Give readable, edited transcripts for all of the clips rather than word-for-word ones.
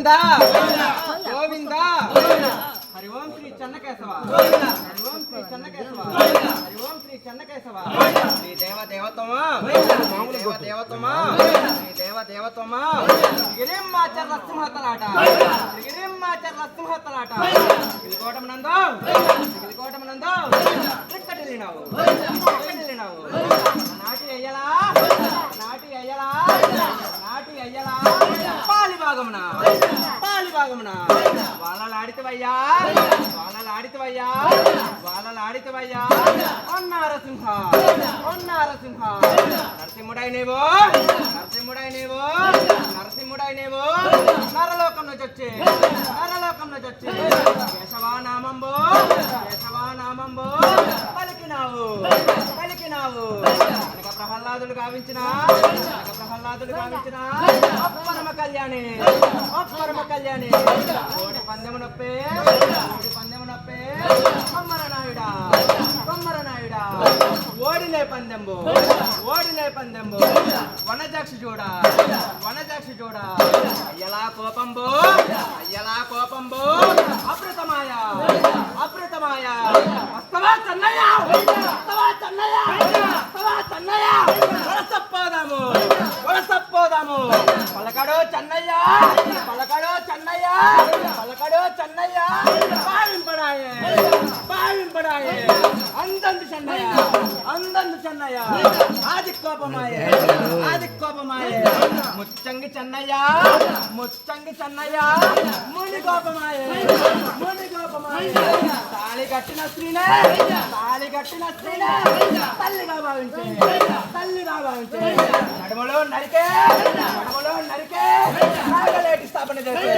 గోవింద గోవింద హరి ఓం శ్రీ చెన్నకేశవ హరి ఓం శ్రీ చెన్నకేశవ హరి ఓం శ్రీ చెన్నకేశవ శ్రీ దేవ దేవతమా దేవ దేవతమా శ్రీ దేవ దేవతమా గిరిమ్మాచర నరసింహతలాట నరసింహతలాట ఇదికోటమనందో ఇక్కడెళ్ళినావు నాటి అయ్యలా పాలిభాగమున వాళ్ళలాడితవయ్యా నరసింహ నరసింహుడై నీవు నరలోకంలో చొచ్చి కేశవానామంబో పలికినావు కనక ప్రహ్లాదులు గావించిన అప్పరమ కళ్యాణి కోడి పందెము నొప్పే కొమ్మర నాయుడా ఓడిలే పందెంబు వనజాక్షి చూడ అయ్యలా కోపంబు అమృతమాయ వస్తవా చెన్నయ్య వలసపోదాము పలకడో చెన్నయ్య భావింపడాయే అందందు చెన్నయ్య ఆది కోపమాయే ముచ్చంగి చెన్నయ్య ముని కోపమాయే తాళి కట్టిన స్త్రీనే తల్లిగా భావించే నడుమలో నరికే నాగలేటి స్థాపన చేసే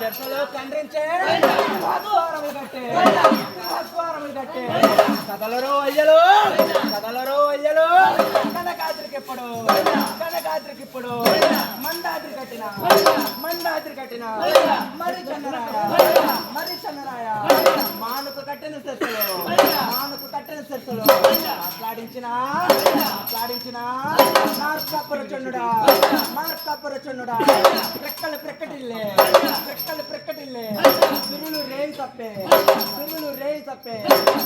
చెక్కలో కండ్రించే ఆస్వారములు కట్టే కదలరో అయ్యలో కనకాద్రికిప్పుడు మందాద్రి కట్టిన మరి చన్నరాయ మానుకు కట్టిన శిరస్సులో మాట్లాడించిన మార్కపుర చండుడా రెక్కలు ప్రక్కటిల్లే సిరులు రేయి తప్పే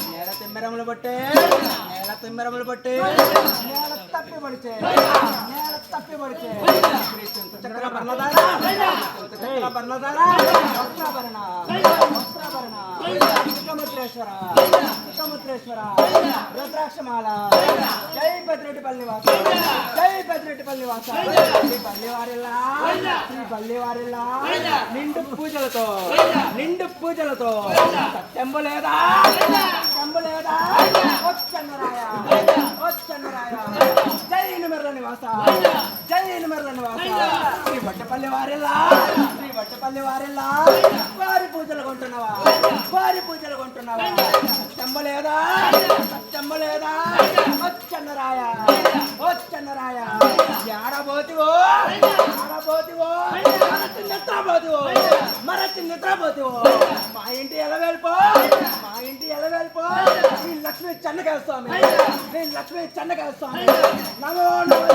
నేల తిమ్మెరములు బట్టే నేల తప్పి పడిచే చక్ర బర్ణధార వస్త్రాభరణ సముద్రేశ్వర రుద్రాక్షమాల జై పెద్దిరెడ్డిపల్లి వాస శ్రీ పల్లివారిల్లా నిండు పూజలతో సత్యంబు లేదా వచ్చన్నరాయ జై నిమర్ల నివాస శ్రీ బట్టపల్లి వారిల్లా వారి పూజలు కొంటున్నావా సత్యంబు లేదా వచ్చన్నరాయ ఆడబోతివో మరచి నిద్రపోతివో మా ఇంటి ఎలవేల్పో శ్రీ లక్ష్మీ చెన్నకేశవ స్వామి నమో నమో